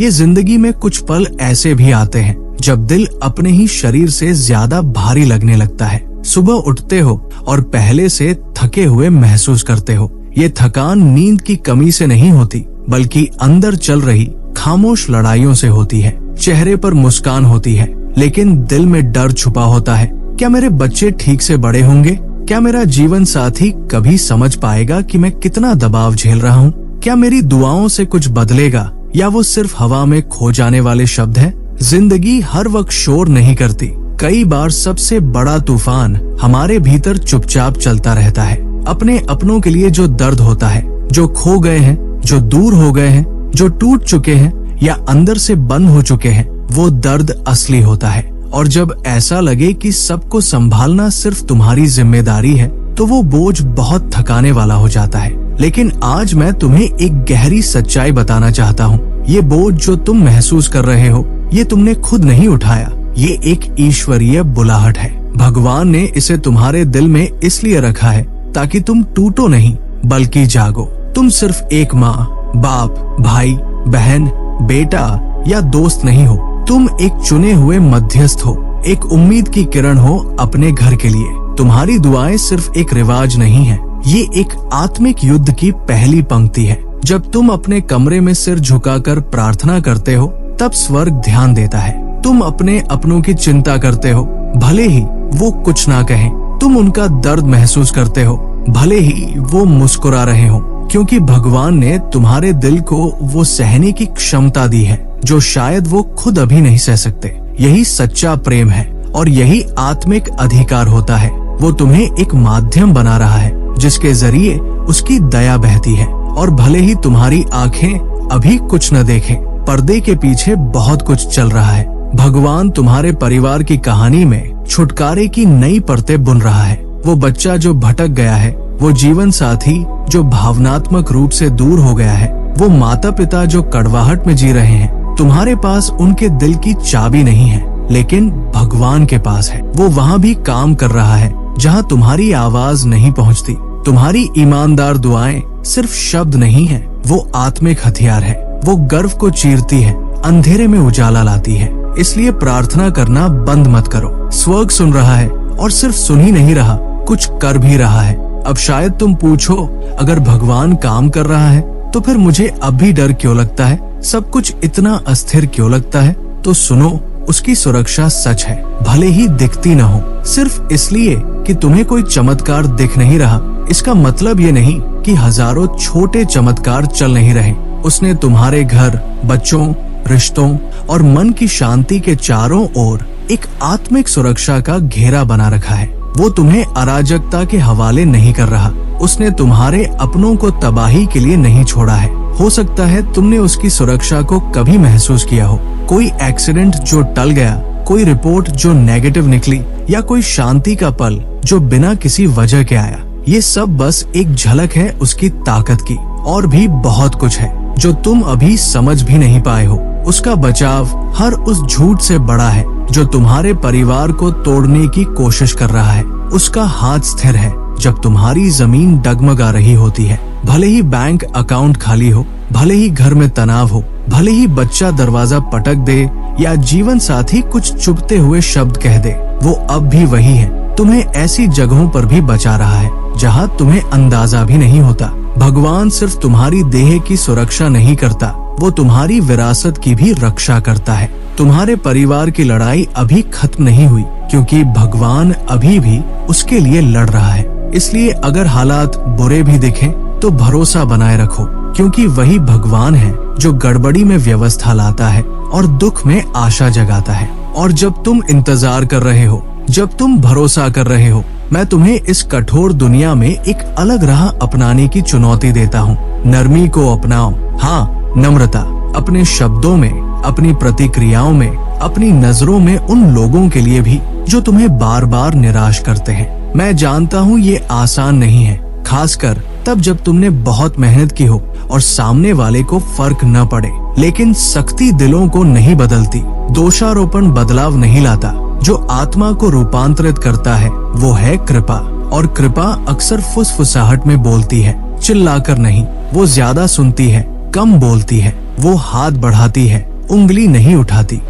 ये जिंदगी में कुछ पल ऐसे भी आते हैं जब दिल अपने ही शरीर से ज्यादा भारी लगने लगता है। सुबह उठते हो और पहले से थके हुए महसूस करते हो। ये थकान नींद की कमी से नहीं होती, बल्कि अंदर चल रही खामोश लड़ाइयों से होती है। चेहरे पर मुस्कान होती है, लेकिन दिल में डर छुपा होता है। क्या मेरे बच्चे ठीक से बड़े होंगे? क्या मेरा जीवन साथी कभी समझ पाएगा कि मैं कितना दबाव झेल रहा हूँ? क्या मेरी दुआओं से कुछ बदलेगा, या वो सिर्फ हवा में खो जाने वाले शब्द हैं? जिंदगी हर वक्त शोर नहीं करती। कई बार सबसे बड़ा तूफान हमारे भीतर चुपचाप चलता रहता है। अपने अपनों के लिए जो दर्द होता है, जो खो गए हैं, जो दूर हो गए हैं, जो टूट चुके हैं या अंदर से बंद हो चुके हैं, वो दर्द असली होता है। और जब ऐसा लगे कि सबको संभालना सिर्फ तुम्हारी जिम्मेदारी है, तो वो बोझ बहुत थकाने वाला हो जाता है। लेकिन आज मैं तुम्हें एक गहरी सच्चाई बताना चाहता हूँ। ये बोझ जो तुम महसूस कर रहे हो, ये तुमने खुद नहीं उठाया। ये एक ईश्वरीय बुलाहट है। भगवान ने इसे तुम्हारे दिल में इसलिए रखा है ताकि तुम टूटो नहीं, बल्कि जागो। तुम सिर्फ एक माँ, बाप, भाई, बहन, बेटा या दोस्त नहीं हो। तुम एक चुने हुए मध्यस्थ हो, एक उम्मीद की किरण हो अपने घर के लिए। तुम्हारी दुआएं सिर्फ एक रिवाज नहीं है, ये एक आत्मिक युद्ध की पहली पंक्ति है। जब तुम अपने कमरे में सिर झुकाकर प्रार्थना करते हो, तब स्वर्ग ध्यान देता है। तुम अपने अपनों की चिंता करते हो, भले ही वो कुछ ना कहें। तुम उनका दर्द महसूस करते हो, भले ही वो मुस्कुरा रहे हो, क्योंकि भगवान ने तुम्हारे दिल को वो सहने की क्षमता दी है जो शायद वो खुद अभी नहीं सह सकते। यही सच्चा प्रेम है और यही आत्मिक अधिकार होता है। वो तुम्हें एक माध्यम बना रहा है जिसके जरिए उसकी दया बहती है। और भले ही तुम्हारी आंखें अभी कुछ न देखें, पर्दे के पीछे बहुत कुछ चल रहा है। भगवान तुम्हारे परिवार की कहानी में छुटकारे की नई परतें बुन रहा है। वो बच्चा जो भटक गया है, वो जीवन साथी जो भावनात्मक रूप से दूर हो गया है, वो माता पिता जो कड़वाहट में जी रहे हैं, तुम्हारे पास उनके दिल की चाबी नहीं है, लेकिन भगवान के पास है। वो वहाँ भी काम कर रहा है जहाँ तुम्हारी आवाज नहीं पहुँचती। तुम्हारी ईमानदार दुआएं सिर्फ शब्द नहीं है, वो आत्मिक हथियार है। वो गर्व को चीरती है, अंधेरे में उजाला लाती है। इसलिए प्रार्थना करना बंद मत करो। स्वर्ग सुन रहा है, और सिर्फ सुन ही नहीं रहा, कुछ कर भी रहा है। अब शायद तुम पूछो, अगर भगवान काम कर रहा है तो फिर मुझे अब भी डर क्यों लगता है? सब कुछ इतना अस्थिर क्यों लगता है? तो सुनो, उसकी सुरक्षा सच है, भले ही दिखती न हो। सिर्फ इसलिए कि तुम्हें कोई चमत्कार दिख नहीं रहा, इसका मतलब ये नहीं कि हजारों छोटे चमत्कार चल नहीं रहे। उसने तुम्हारे घर, बच्चों, रिश्तों और मन की शांति के चारों ओर एक आत्मिक सुरक्षा का घेरा बना रखा है। वो तुम्हें अराजकता के हवाले नहीं कर रहा। उसने तुम्हारे अपनों को तबाही के लिए नहीं छोड़ा है। हो सकता है तुमने उसकी सुरक्षा को कभी महसूस किया हो। कोई एक्सीडेंट जो टल गया, कोई रिपोर्ट जो नेगेटिव निकली, या कोई शांति का पल जो बिना किसी वजह के आया। ये सब बस एक झलक है उसकी ताकत की। और भी बहुत कुछ है जो तुम अभी समझ भी नहीं पाए हो। उसका बचाव हर उस झूठ से बड़ा है जो तुम्हारे परिवार को तोड़ने की कोशिश कर रहा है। उसका हाथ स्थिर है जब तुम्हारी जमीन डगमगा रही होती है। भले ही बैंक अकाउंट खाली हो, भले ही घर में तनाव हो, भले ही बच्चा दरवाजा पटक दे या जीवन साथी कुछ चुभते हुए शब्द कह दे, वो अब भी वही है। तुम्हें ऐसी जगहों पर भी बचा रहा है जहाँ तुम्हें अंदाजा भी नहीं होता। भगवान सिर्फ तुम्हारी देह की सुरक्षा नहीं करता, वो तुम्हारी विरासत की भी रक्षा करता है। तुम्हारे परिवार की लड़ाई अभी खत्म नहीं हुई, क्योंकि भगवान अभी भी उसके लिए लड़ रहा है। इसलिए अगर हालात बुरे भी दिखें तो भरोसा बनाए रखो, क्योंकि वही भगवान है जो गड़बड़ी में व्यवस्था लाता है और दुख में आशा जगाता है। और जब तुम इंतजार कर रहे हो, जब तुम भरोसा कर रहे हो, मैं तुम्हें इस कठोर दुनिया में एक अलग राह अपनाने की चुनौती देता हूँ। नरमी को अपनाओ, हाँ, नम्रता, अपने शब्दों में, अपनी प्रतिक्रियाओं में, अपनी नजरों में, उन लोगों के लिए भी जो तुम्हें बार बार निराश करते हैं। मैं जानता हूँ ये आसान नहीं है, खासकर तब जब तुमने बहुत मेहनत की हो और सामने वाले को फर्क न पड़े। लेकिन सख्ती दिलों को नहीं बदलती, दोषारोपण बदलाव नहीं लाता। जो आत्मा को रूपांतरित करता है वो है कृपा। और कृपा अक्सर फुसफुसाहट में बोलती है, चिल्लाकर नहीं। वो ज्यादा सुनती है, कम बोलती है। वो हाथ बढ़ाती है, उंगली नहीं उठाती।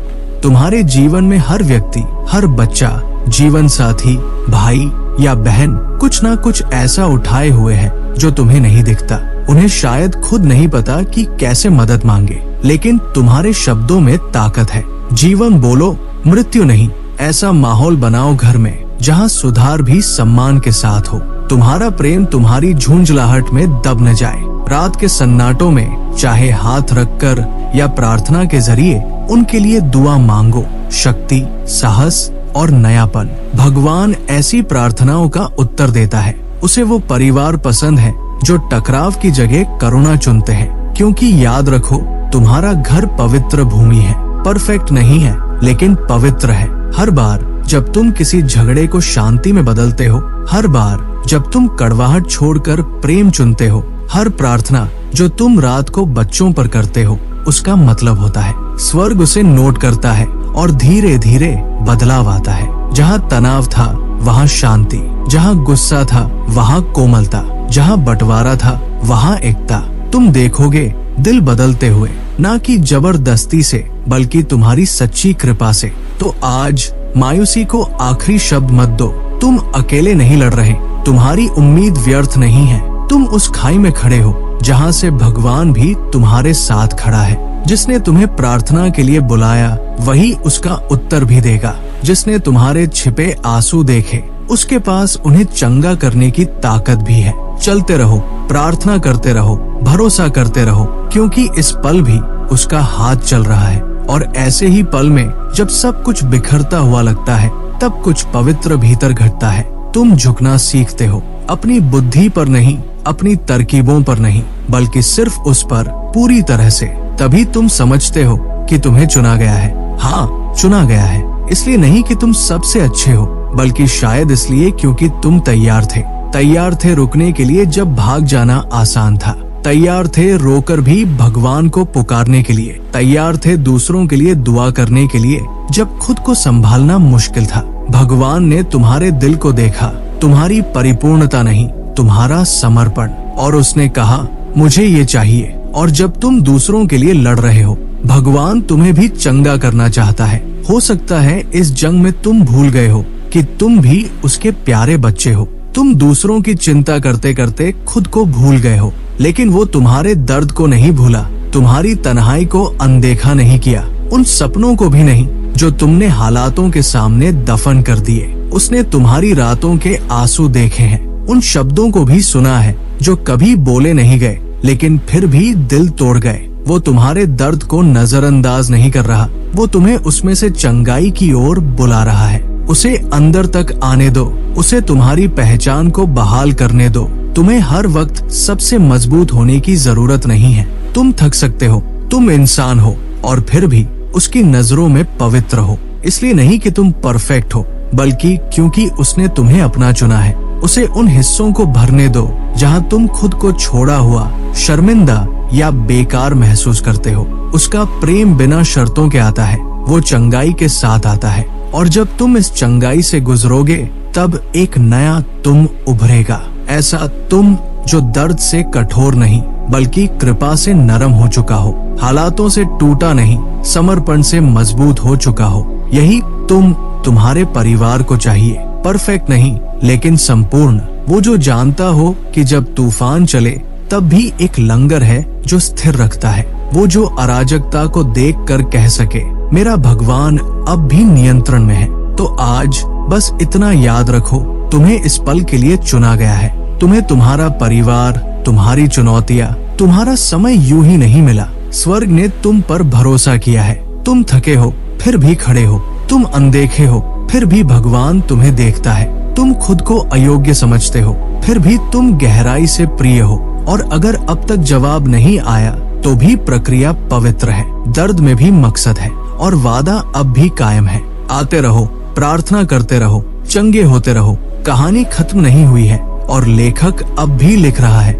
तुम्हारे जीवन में हर व्यक्ति, हर बच्चा, जीवन साथी, भाई या बहन कुछ ना कुछ ऐसा उठाए हुए है जो तुम्हें नहीं दिखता। उन्हें शायद खुद नहीं पता कि कैसे मदद मांगे, लेकिन तुम्हारे शब्दों में ताकत है। जीवन बोलो, मृत्यु नहीं। ऐसा माहौल बनाओ घर में जहाँ सुधार भी सम्मान के साथ हो। तुम्हारा प्रेम तुम्हारी झुंझलाहट में दब न जाए। रात के सन्नाटों में चाहे हाथ रखकर या प्रार्थना के जरिए उनके लिए दुआ मांगो। शक्ति, साहस और नयापन। भगवान ऐसी प्रार्थनाओं का उत्तर देता है। उसे वो परिवार पसंद है जो टकराव की जगह करुणा चुनते हैं, क्योंकि याद रखो, तुम्हारा घर पवित्र भूमि है। परफेक्ट नहीं है, लेकिन पवित्र है। हर बार जब तुम किसी झगड़े को शांति में बदलते हो, हर बार जब तुम कड़वाहट छोड़कर प्रेम चुनते हो, हर प्रार्थना जो तुम रात को बच्चों पर करते हो, उसका मतलब होता है स्वर्ग उसे नोट करता है और धीरे धीरे बदलाव आता है। जहाँ तनाव था वहाँ शांति, जहाँ गुस्सा था वहाँ कोमलता, जहाँ बंटवारा था वहाँ एकता। तुम देखोगे दिल बदलते हुए, ना कि जबरदस्ती से, बल्कि तुम्हारी सच्ची कृपा से। तो आज मायूसी को आखिरी शब्द मत दो। तुम अकेले नहीं लड़ रहे, तुम्हारी उम्मीद व्यर्थ नहीं है। तुम उस खाई में खड़े हो जहाँ से भगवान भी तुम्हारे साथ खड़ा है। जिसने तुम्हें प्रार्थना के लिए बुलाया वही उसका उत्तर भी देगा। जिसने तुम्हारे छिपे आंसू देखे उसके पास उन्हें चंगा करने की ताकत भी है। चलते रहो, प्रार्थना करते रहो, भरोसा करते रहो, क्योंकि इस पल भी उसका हाथ चल रहा है। और ऐसे ही पल में जब सब कुछ बिखरता हुआ लगता है, तब कुछ पवित्र भीतर घटता है। तुम झुकना सीखते हो, अपनी बुद्धि पर नहीं, अपनी तरकीबों पर नहीं, बल्कि सिर्फ उस पर पूरी तरह से। तभी तुम समझते हो कि तुम्हें चुना गया है। हाँ, चुना गया है, इसलिए नहीं कि तुम सबसे अच्छे हो, बल्कि शायद इसलिए क्योंकि तुम तैयार थे। तैयार थे रुकने के लिए जब भाग जाना आसान था। तैयार थे रोकर भी भगवान को पुकारने के लिए। तैयार थे दूसरों के लिए दुआ करने के लिए जब खुद को संभालना मुश्किल था। भगवान ने तुम्हारे दिल को देखा, तुम्हारी परिपूर्णता नहीं, तुम्हारा समर्पण, और उसने कहा मुझे ये चाहिए। और जब तुम दूसरों के लिए लड़ रहे हो, भगवान तुम्हें भी चंगा करना चाहता है। हो सकता है इस जंग में तुम भूल गए हो कि तुम भी उसके प्यारे बच्चे हो। तुम दूसरों की चिंता करते करते खुद को भूल गए हो, लेकिन वो तुम्हारे दर्द को नहीं भूला, तुम्हारी तन्हाई को अनदेखा नहीं किया, उन सपनों को भी नहीं जो तुमने हालातों के सामने दफन कर दिए। उसने तुम्हारी रातों के आंसू देखे हैं, उन शब्दों को भी सुना है जो कभी बोले नहीं गए, लेकिन फिर भी दिल तोड़ गए। वो तुम्हारे दर्द को नजरअंदाज नहीं कर रहा, वो तुम्हें उसमें से चंगाई की ओर बुला रहा है। उसे अंदर तक आने दो, उसे तुम्हारी पहचान को बहाल करने दो। तुम्हें हर वक्त सबसे मजबूत होने की जरूरत नहीं है। तुम थक सकते हो, तुम इंसान हो, और फिर भी उसकी नजरों में पवित्र हो। इसलिए नहीं कि तुम परफेक्ट हो, बल्कि क्योंकि उसने तुम्हें अपना चुना है। उसे उन हिस्सों को भरने दो जहाँ तुम खुद को छोड़ा हुआ, शर्मिंदा या बेकार महसूस करते हो। उसका प्रेम बिना शर्तों के आता है, वो चंगाई के साथ आता है, और जब तुम इस चंगाई से गुजरोगे तब एक नया तुम उभरेगा। ऐसा तुम जो दर्द से कठोर नहीं, बल्कि कृपा से नरम हो चुका हो, हालातों से टूटा नहीं, समर्पण से मजबूत हो चुका हो। यही तुम तुम्हारे परिवार को चाहिए। परफेक्ट नहीं, लेकिन संपूर्ण। वो जो जानता हो कि जब तूफान चले तब भी एक लंगर है जो स्थिर रखता है। वो जो अराजकता को देखकर कह सके मेरा भगवान अब भी नियंत्रण में है। तो आज बस इतना याद रखो, तुम्हें इस पल के लिए चुना गया है। तुम्हें तुम्हारा परिवार, तुम्हारी चुनौतियाँ, तुम्हारा समय यूं ही नहीं मिला। स्वर्ग ने तुम पर भरोसा किया है। तुम थके हो फिर भी खड़े हो, तुम अनदेखे हो फिर भी भगवान तुम्हें देखता है। तुम खुद को अयोग्य समझते हो, फिर भी तुम गहराई से प्रिय हो। और अगर अब तक जवाब नहीं आया तो भी प्रक्रिया पवित्र है, दर्द में भी मकसद है, और वादा अब भी कायम है। आते रहो, प्रार्थना करते रहो, चंगे होते रहो। कहानी खत्म नहीं हुई है और लेखक अब भी लिख रहा है।